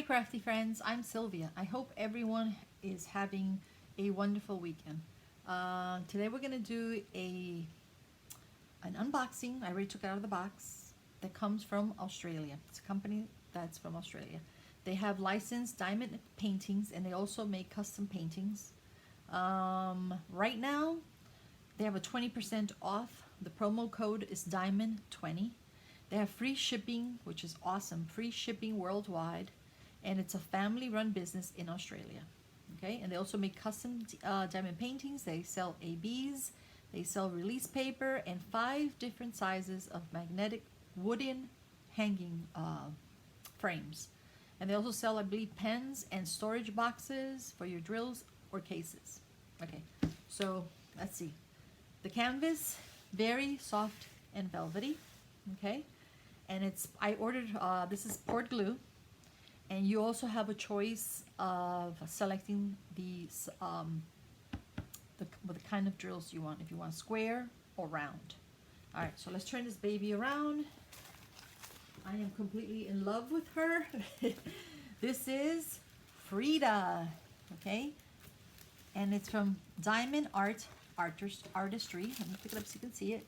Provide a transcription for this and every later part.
Hi Crafty Friends, I'm Sylvia. I hope everyone is having a wonderful weekend. Today we're going to do an unboxing. I already took it out of the box that comes from Australia. It's a company that's from Australia. They have licensed diamond paintings and they also make custom paintings. Right now they have a 20% off. The promo code is Diamond20. They have free shipping, which is awesome. Free shipping worldwide. And it's a family-run business in Australia. Okay, and they also make custom diamond paintings. They sell ABs, they sell release paper, and 5 different sizes of magnetic wooden hanging frames. And they also sell, I believe, pens and storage boxes for your drills or cases. Okay, so let's see. The canvas, very soft and velvety. Okay, and I ordered, this is poured glue. And you also have a choice of selecting the kind of drills you want, if you want square or round. All right, so let's turn this baby around. I am completely in love with her. This is Frida, okay? And it's from Diamond Artistry. Let me pick it up so you can see it.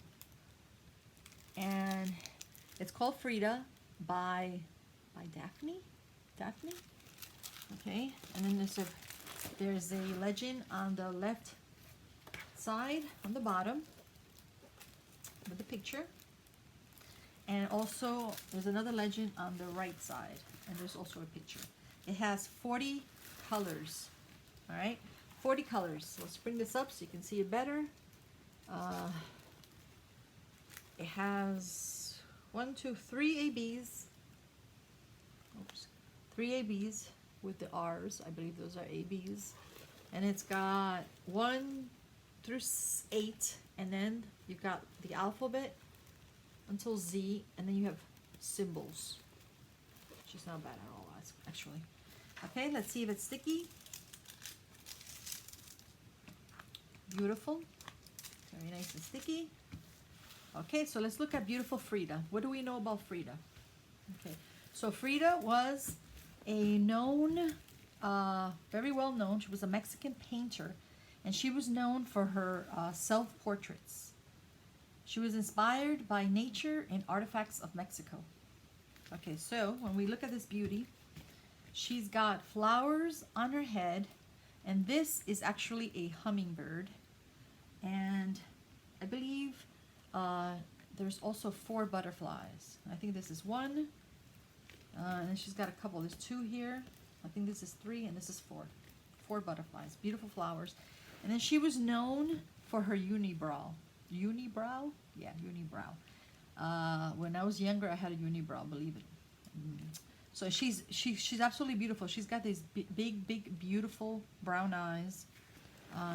And it's called Frida by Bydafne. Daphne. Okay, and then there's a legend on the left side on the bottom with the picture, and also there's another legend on the right side, and there's also a picture. It has 40 colors. All right, 40 colors. So let's bring this up so you can see it better. It has 3 ABs. Oops. 3 ABs with the R's. I believe those are ABs. And it's got 1 through 8. And then you've got the alphabet until Z. And then you have symbols. Which is not bad at all, actually. Okay, let's see if it's sticky. Beautiful. Very nice and sticky. Okay, so let's look at beautiful Frida. What do we know about Frida? Okay, so Frida was a known, very well known, she was a Mexican painter, and she was known for her self-portraits. She was inspired by nature and artifacts of Mexico. Okay, so when we look at this beauty, she's got flowers on her head, and this is actually a hummingbird, and I believe there's also 4 butterflies. I think this is 1. And then she's got a couple. There's 2 here. I think this is 3 and this is 4. 4 butterflies. Beautiful flowers. And then she was known for her unibrow. Unibrow? Yeah, unibrow. When I was younger, I had a unibrow, believe it. So she's absolutely beautiful. She's got these big, beautiful brown eyes.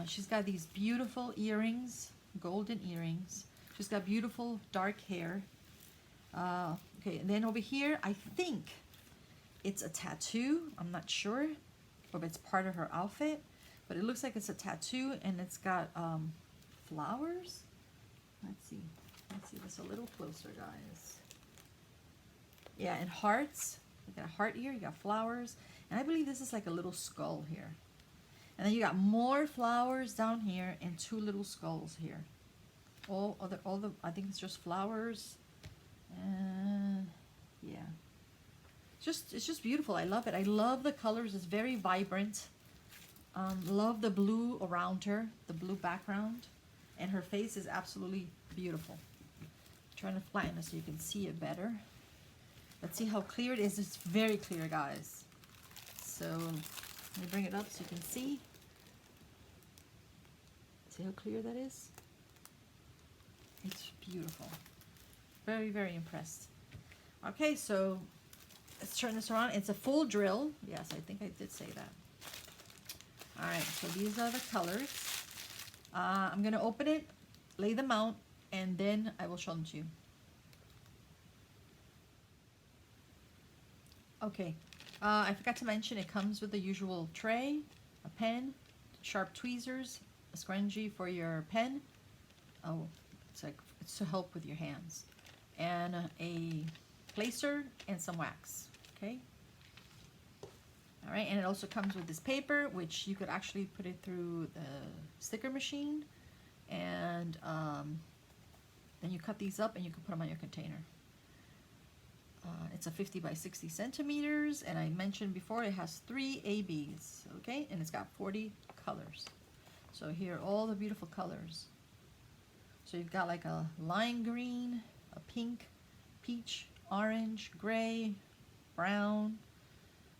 She's got these beautiful earrings, golden earrings. She's got beautiful dark hair. Okay, and then over here, I think it's a tattoo. I'm not sure if it's part of her outfit, but it looks like it's a tattoo, and it's got flowers. Let's see this a little closer, guys. Yeah, and hearts. You got a heart here, you got flowers, and I believe this is like a little skull here. And then you got more flowers down here and 2 little skulls here. All the I think it's just flowers. Yeah, it's just beautiful. I love it. I love the colors. It's very vibrant. Love the blue around her, the blue background, and her face is absolutely beautiful. I'm trying to flatten it so you can see it better. Let's see how clear it is. It's very clear, guys. So let me bring it up so you can see. See how clear that is? It's beautiful. Very, very impressed. Okay, so let's turn this around. It's a full drill. Yes, I think I did say that. All right, so these are the colors. I'm going to open it, lay them out, and then I will show them to you. Okay, I forgot to mention it comes with the usual tray, a pen, sharp tweezers, a scrunchie for your pen. Oh, it's to help with your hands. And a placer and some wax. Okay. right, and it also comes with this paper, which you could actually put it through the sticker machine, and then you cut these up and you can put them on your container. It's a 50 by 60 centimeters, and I mentioned before it has 3 ABs, okay, and it's got 40 colors. So here are all the beautiful colors. So you've got like a lime green, a pink, peach, orange, gray, brown.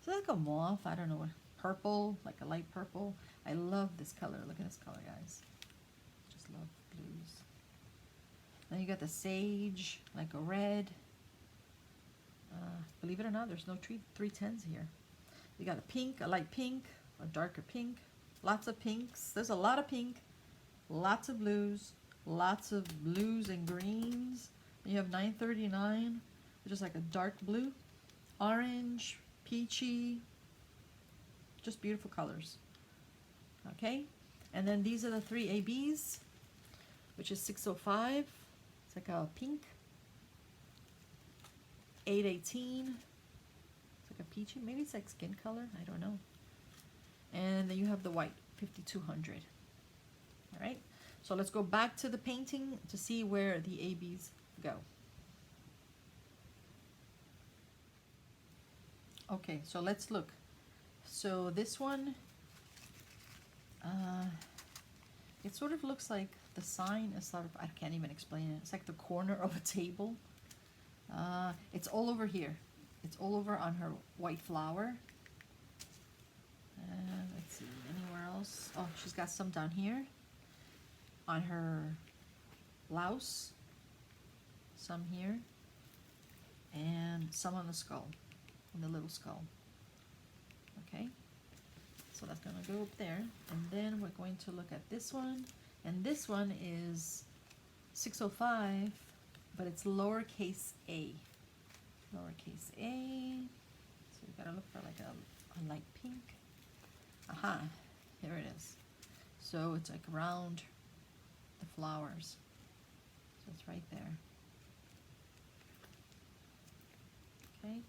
So like a mauve, I don't know what, purple, like a light purple. I love this color. Look at this color, guys. Just love blues. Then you got the sage, like a red. Believe it or not, there's no 310s here. You got a pink, a light pink, a darker pink, lots of pinks. There's a lot of pink, lots of blues and greens. And you have 939, which is like a dark blue, orange, peachy, just beautiful colors. Okay, and then these are the 3 ABs, which is 605. It's like a pink. 818. It's like a peachy. Maybe it's like skin color. I don't know. And then you have the white, 5200. All right. So let's go back to the painting to see where the ABs go. Okay, so let's look. So this one, it sort of looks like the sign is sort of, I can't even explain it. It's like the corner of a table. It's all over here. It's all over on her white flower. Let's see, anywhere else? Oh, she's got some down here on her blouse. Some here. And some on the skull, on the little skull. Okay, so that's going to go up there. And then we're going to look at this one. And this one is 605. But it's lowercase a. Lowercase a. So you gotta look for like a light pink. Aha, here it is. So it's like around the flowers. So it's right there. Okay.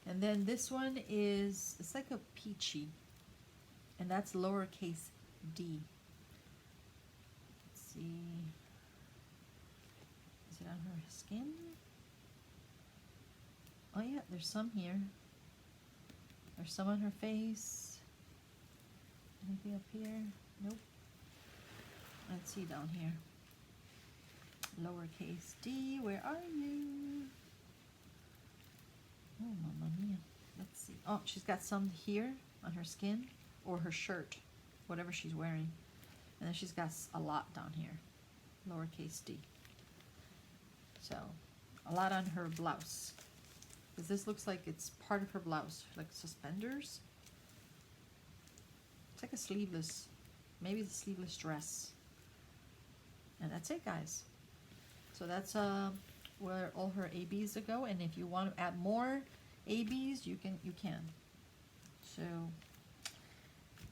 And then this one is, it's like a peachy. And that's lowercase d. Let's see. Is it on her skin? Oh yeah, there's some here. There's some on her face. Anything up here? Nope. Let's see down here. Lowercase d, where are you? Oh, mamma mia. Let's see. Oh, she's got some here on her skin, or her shirt, whatever she's wearing. And then she's got a lot down here. Lowercase d. So, a lot on her blouse. Because this looks like it's part of her blouse, like suspenders. It's like a sleeveless, maybe the sleeveless dress. And that's it, guys. So that's where all her ABs go. And if you want to add more ABs, you can. So,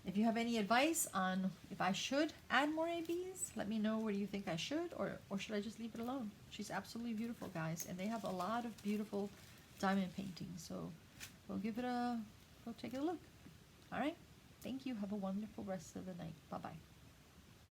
if you have any advice on if I should add more ABs, let me know. What do you think I should, or should I just leave it alone? She's absolutely beautiful, guys, and they have a lot of beautiful diamond paintings. So we'll go take a look. All right. Thank you. Have a wonderful rest of the night. Bye-bye.